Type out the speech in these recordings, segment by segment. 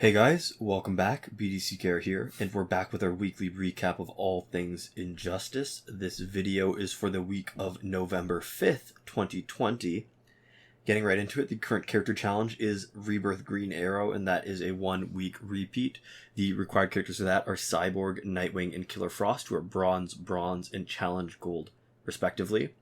Hey guys, welcome back. BDC Care here, and we're back with our weekly recap of all things Injustice. This video is for the week of November 5th, 2020. Getting right into it, the current character challenge is Rebirth Green Arrow, and that is a 1 week repeat. The required characters for that are Cyborg, Nightwing, and Killer Frost, who are Bronze, and Challenge Gold, respectively.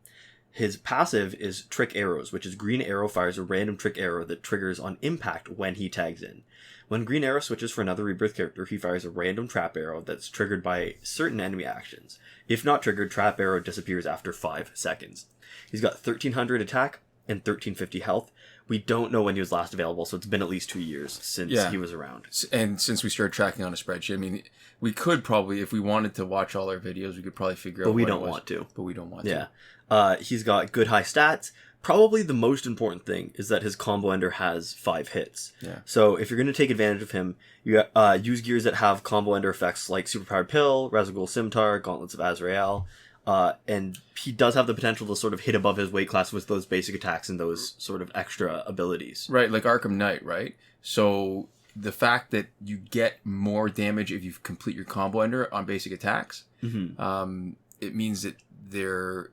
His passive is Trick Arrows, which is Green Arrow fires a random trick arrow that triggers on impact when he tags in. When Green Arrow switches for another Rebirth character, he fires a random trap arrow that's triggered by certain enemy actions. If not triggered, trap arrow disappears after 5 seconds. He's got 1300 attack and 1350 health. We don't know when he was last available, so it's been at least 2 years since he was around. And since we started tracking on a spreadsheet, I mean, we could probably, if we wanted to watch all our videos, we could probably figure out But we don't want to. But we don't want to. Yeah. He's got good high stats. Probably the most important thing is that his combo ender has 5 hits. Yeah. So if you're going to take advantage of him, you use gears that have combo ender effects like Superpowered Pill, Razagul Scimitar, Gauntlets of Azrael. And he does have the potential to sort of hit above his weight class with those basic attacks and those sort of extra abilities. Right, like Arkham Knight, right? So the fact that you get more damage if you complete your combo ender on basic attacks, it means that they're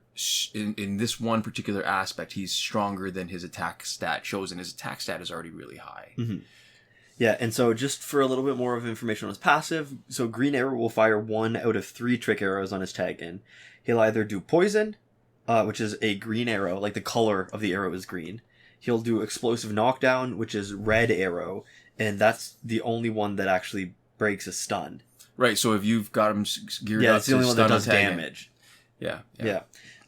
in this one particular aspect, he's stronger than his attack stat shows, and his attack stat is already really high. Yeah, and so just for a little bit more of information on his passive, so Green Arrow will fire 1 out of 3 trick arrows on his tag in. He'll either do Poison, which is a green arrow, like the color of the arrow is green. He'll do Explosive Knockdown, which is red arrow, and that's the only one that actually breaks a stun. Right, so if you've got him geared up, yeah, it's the only one that does damage. Yeah.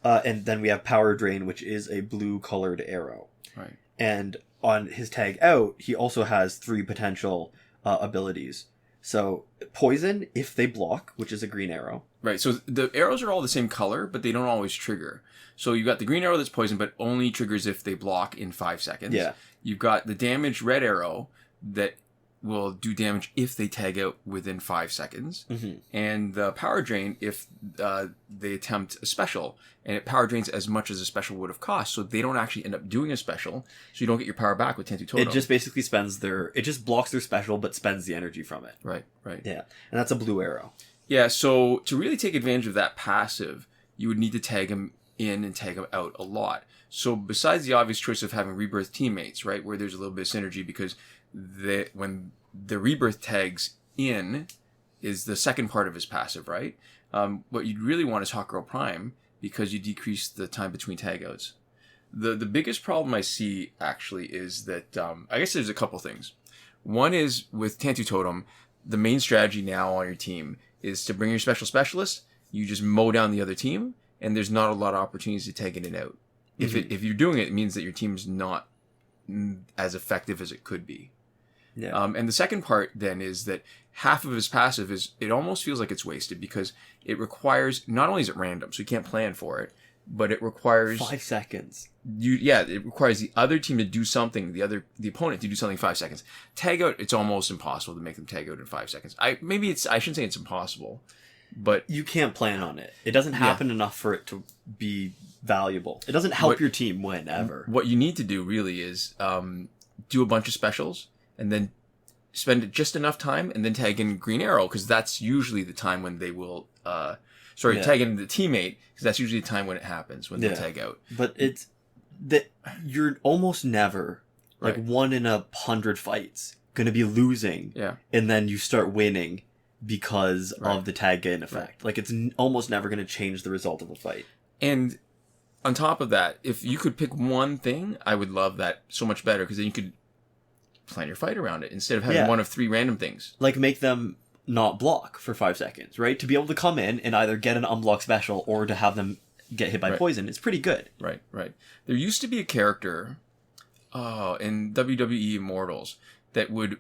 And then we have Power Drain, which is a blue-colored arrow. Right. And on his tag out, he also has 3 potential abilities. So, Poison, if they block, which is a green arrow. Right, so the arrows are all the same color, but they don't always trigger. So you've got the green arrow that's poison, but only triggers if they block in 5 seconds. Yeah. You've got the damage red arrow that will do damage if they tag out within 5 seconds. And the power drain if they attempt a special. And it power drains as much as a special would have cost, so they don't actually end up doing a special, so you don't get your power back with Tentu Totem. It just basically it just blocks their special, but spends the energy from it. Right. Yeah, and that's a blue arrow. Yeah, so to really take advantage of that passive, you would need to tag him in and tag him out a lot. So besides the obvious choice of having Rebirth teammates, right, where there's a little bit of synergy because when the Rebirth tags in is the second part of his passive, right? What you'd really want is Hawkgirl Prime because you decrease the time between tag outs. The biggest problem I see actually is that I guess there's a couple things. One is with Tentu Totem, the main strategy now on your team is to bring your specialist, you just mow down the other team, and there's not a lot of opportunities to tag in and out. If you're doing it, it means that your team's not as effective as it could be. Yeah. And the second part then is that half of his passive it almost feels like it's wasted because it requires, not only is it random, so you can't plan for it, but it requires 5 seconds. It requires the other team to do something, the opponent to do something in 5 seconds. Tag out, it's almost impossible to make them tag out in 5 seconds. I shouldn't say it's impossible, but you can't plan on it. It doesn't happen enough for it to be valuable. It doesn't help your team win ever. What you need to do really is do a bunch of specials and then spend just enough time and then tag in Green Arrow because that's usually the time when they will tag in the teammate because that's usually the time when it happens, when they tag out. But it's that you're almost never, like 1 in 100 fights, going to be losing. Yeah. And then you start winning because of the tag in effect. Like it's almost never going to change the result of a fight. And on top of that, if you could pick one thing, I would love that so much better because then you could plan your fight around it instead of having one of 3 random things. Like make them not block for 5 seconds, right? To be able to come in and either get an unblock special or to have them get hit by poison, it's pretty good. Right. There used to be a character in WWE Immortals that would...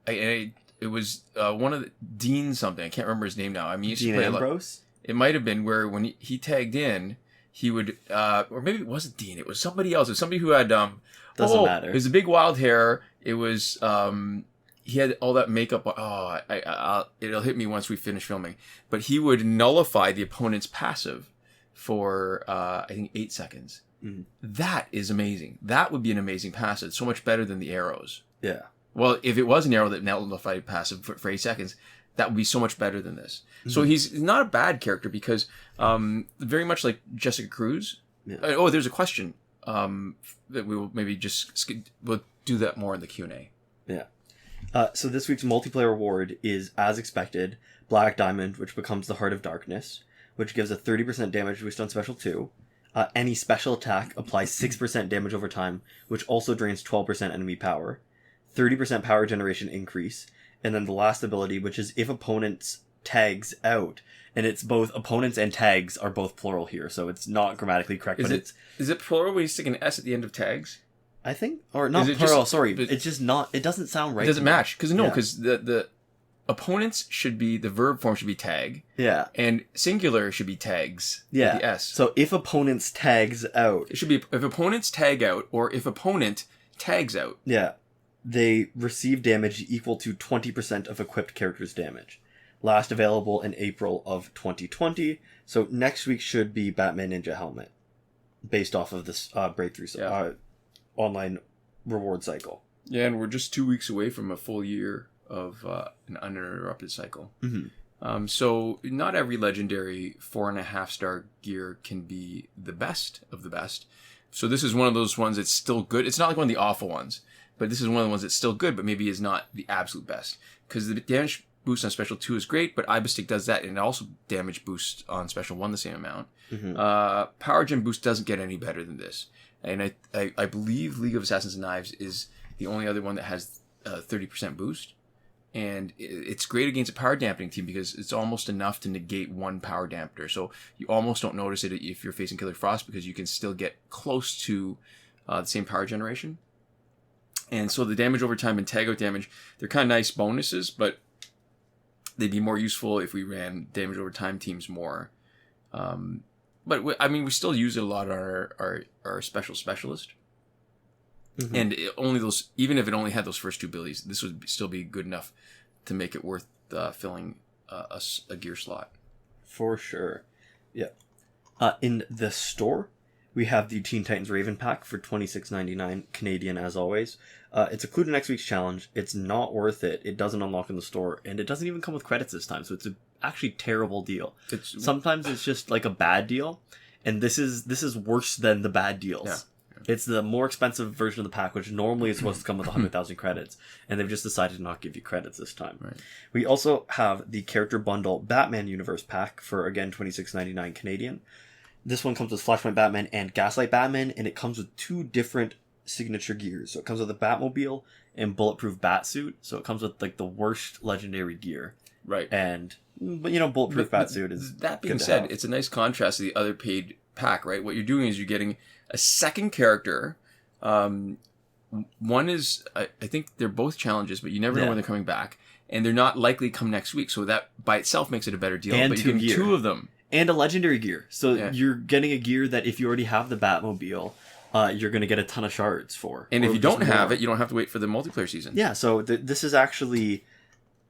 it was one of the... Dean something. I can't remember his name now. I mean, Dean Ambrose? It might have been where when he tagged in, he would... or maybe it wasn't Dean. It was somebody else. It was somebody who had... Doesn't matter. It was a big wild hair. It was... he had all that makeup. It'll hit me once we finish filming. But he would nullify the opponent's passive for, I think, 8 seconds. That is amazing. That would be an amazing passive. So much better than the arrows. Yeah. Well, if it was an arrow that nullified passive for 8 seconds, that would be so much better than this. So he's not a bad character because very much like Jessica Cruz. Yeah. Oh, there's a question that we will maybe we'll do that more in the Q&A. Yeah. So this week's multiplayer award is, as expected, Black Diamond, which becomes the Heart of Darkness, which gives a 30% damage boost on Special 2. Any special attack applies 6% damage over time, which also drains 12% enemy power. 30% power generation increase. And then the last ability, which is if opponents tags out. And it's both opponents and tags are both plural here, so it's not grammatically correct. Is it plural when you stick an S at the end of tags? I think, or not plural. Sorry, it's just not. It doesn't sound right. It doesn't match because the opponents should be the verb form should be tag. Yeah, and singular should be tags. Yeah, with the S. So if opponents tags out, it should be if opponents tag out or if opponent tags out. Yeah, they receive damage equal to 20% of equipped character's damage. Last available in April of 2020. So next week should be Batman Ninja Helmet, based off of this breakthrough online reward cycle. Yeah, and we're just 2 weeks away from a full year of an uninterrupted cycle. Mm-hmm. So not every legendary 4.5 star gear can be the best of the best. So this is one of those ones that's still good. It's not like one of the awful ones, but this is one of the ones that's still good, but maybe is not the absolute best. Because the damage boost on Special 2 is great, but Ibistic does that, and it also damage boosts on Special 1 the same amount. Mm-hmm. Power Gen boost doesn't get any better than this. And I believe League of Assassins and Knives is the only other one that has 30% boost. And it's great against a power dampening team because it's almost enough to negate one power dampener. So you almost don't notice it if you're facing Killer Frost because you can still get close to the same power generation. And so the damage over time and tag out damage, they're kind of nice bonuses, but they'd be more useful if we ran damage over time teams more. But we still use it a lot on our specialist. Mm-hmm. And even if it only had those first two abilities, this would still be good enough to make it worth filling a gear slot. For sure. Yeah. In the store, we have the Teen Titans Raven pack for $26.99 Canadian as always. It's included in next week's challenge. It's not worth it. It doesn't unlock in the store, and it doesn't even come with credits this time. So it's actually terrible deal. Sometimes it's just like a bad deal, and this is worse than the bad deals. Yeah. It's the more expensive version of the pack, which normally is supposed to come with 100,000 credits, and they've just decided to not give you credits this time. Right. We also have the Character Bundle Batman Universe pack for, again, $26.99 Canadian. This one comes with Flashpoint Batman and Gaslight Batman, and it comes with two different signature gears. So it comes with a Batmobile and Bulletproof Batsuit, so it comes with like the worst legendary gear. Right. And, Bulletproof Batsuit is that being said, it's a nice contrast to the other paid pack, right? What you're doing is you're getting a second character. One is, I think they're both challenges, but you never know when they're coming back. And they're not likely to come next week, so that by itself makes it a better deal. And but you're getting two of them. And a legendary gear. So you're getting a gear that if you already have the Batmobile, you're going to get a ton of shards for. And if you don't have it, you don't have to wait for the multiplayer season. Yeah, so this is actually...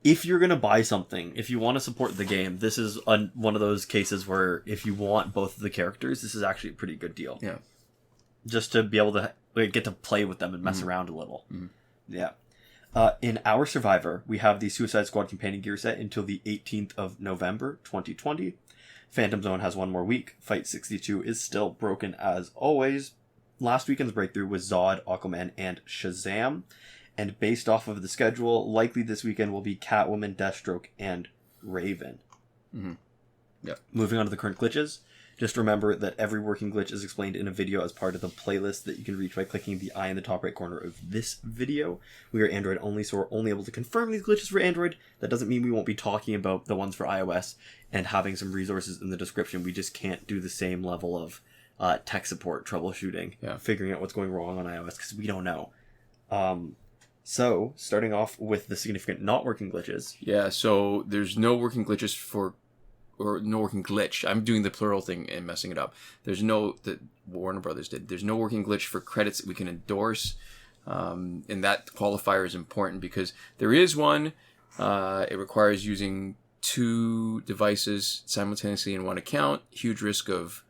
If you're going to buy something, if you want to support the game, this is one of those cases where if you want both of the characters, this is actually a pretty good deal. Yeah. Just to be able to get to play with them and mess around a little. Mm-hmm. Yeah. In our Survivor, we have the Suicide Squad companion gear set until the 18th of November, 2020. Phantom Zone has one more week. Fight 62 is still broken as always. Last weekend's breakthrough was Zod, Aquaman, and Shazam. And based off of the schedule, likely this weekend will be Catwoman, Deathstroke, and Raven. Mm-hmm. Yep. Moving on to the current glitches. Just remember that every working glitch is explained in a video as part of the playlist that you can reach by clicking the eye in the top right corner of this video. We are Android only, so we're only able to confirm these glitches for Android. That doesn't mean we won't be talking about the ones for iOS and having some resources in the description. We just can't do the same level of tech support, troubleshooting, figuring out what's going wrong on iOS, because we don't know. So, starting off with the significant not working glitches. Yeah, so there's no working glitches no working glitch. I'm doing the plural thing and messing it up. That Warner Brothers did. There's no working glitch for credits that we can endorse. And that qualifier is important because there is one. It requires using two devices simultaneously in one account. Huge risk of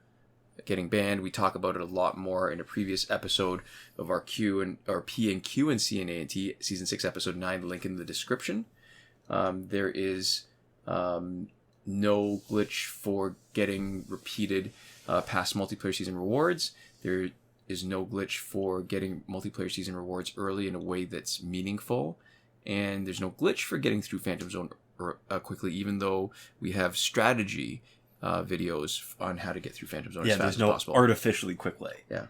getting banned. We talk about it a lot more in a previous episode of our P and Q and C and A&T season 6 episode 9. Link in the description. There is no glitch for getting repeated past multiplayer season rewards. There is no glitch for getting multiplayer season rewards early in a way that's meaningful, and there's no glitch for getting through Phantom Zone quickly, even though we have strategy videos on how to get through Phantom Zone as fast as possible. There's no artificially quick way. Yeah.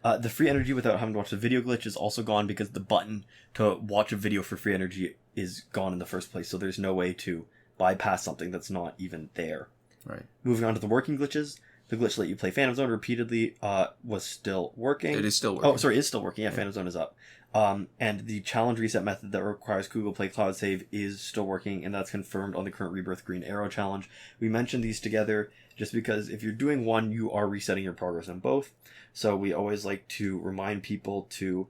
The free energy without having to watch the video glitch is also gone because the button to watch a video for free energy is gone in the first place, so there's no way to bypass something that's not even there. Right. Moving on to the working glitches, the glitch that let you play Phantom Zone repeatedly was still working. It is still working. Oh, sorry, it's still working. Yeah, Phantom Zone is up. And the challenge reset method that requires Google Play Cloud Save is still working, and that's confirmed on the current Rebirth Green Arrow challenge. We mentioned these together just because if you're doing one, you are resetting your progress on both. So we always like to remind people to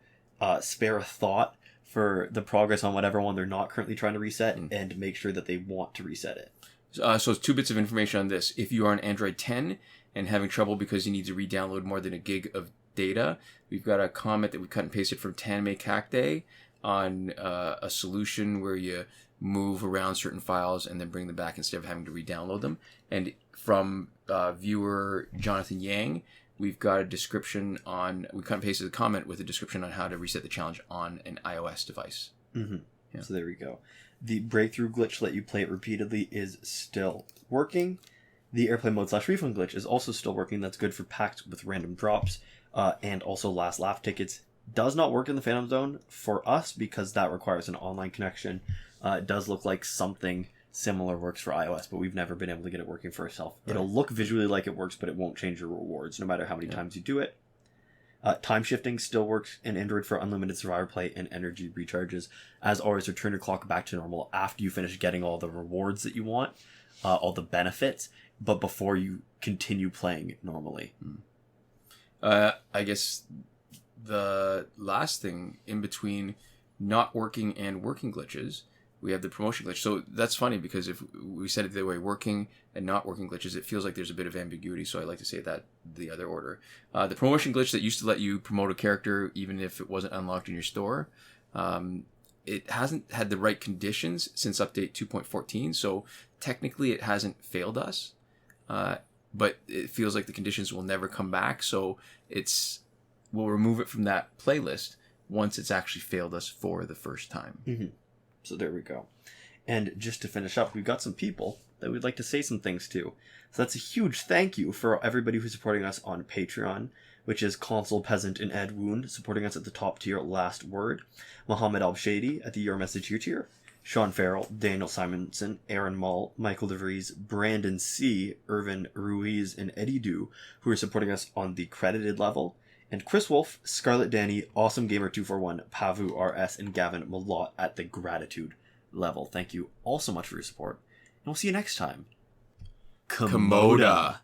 spare a thought for the progress on whatever one they're not currently trying to reset and make sure that they want to reset it. So 2 bits of information on this. If you are on Android 10 and having trouble because you need to re-download more than a gig of data, we've got a comment that we cut and pasted from Tanmay Cacday on a solution where you move around certain files and then bring them back instead of having to re-download them. And from viewer Jonathan Yang, we've got a description on, we cut and pasted the comment with a description on how to reset the challenge on an iOS device. Yeah. So there we go. The breakthrough glitch to let you play it repeatedly is still working. The airplane mode / refund glitch is also still working. That's good for packs with random drops and also last laugh tickets. Does not work in the Phantom Zone for us because that requires an online connection. It does look like something similar works for iOS, but we've never been able to get it working for ourselves. Right. It'll look visually like it works, but it won't change your rewards no matter how many times you do it. Time shifting still works in Android for unlimited survivor play and energy recharges. As always, return your clock back to normal after you finish getting all the rewards that you want, all the benefits, but before you continue playing normally. I guess the last thing in between not working and working glitches, we have the promotion glitch. So that's funny because if we said it the way working and not working glitches, it feels like there's a bit of ambiguity. So I like to say that the other order. The promotion glitch that used to let you promote a character even if it wasn't unlocked in your store, it hasn't had the right conditions since update 2.14. So technically it hasn't failed us, but it feels like the conditions will never come back. So we'll remove it from that playlist once it's actually failed us for the first time. So there we go. And just to finish up, we've got some people that we'd like to say some things to. So that's a huge thank you for everybody who's supporting us on Patreon, which is Console Peasant and Ed Wound, supporting us at the top tier, Last Word, Mohammed Al-Shady at the Your Message Here tier, Sean Farrell, Daniel Simonson, Aaron Mull, Michael DeVries, Brandon C., Irvin Ruiz, and Eddie Du, who are supporting us on the credited level, and Chris Wolf, Scarlet Danny, Awesome Gamer 241, Pavu RS, and Gavin Malott at the gratitude level. Thank you all so much for your support, and we'll see you next time. Komoda.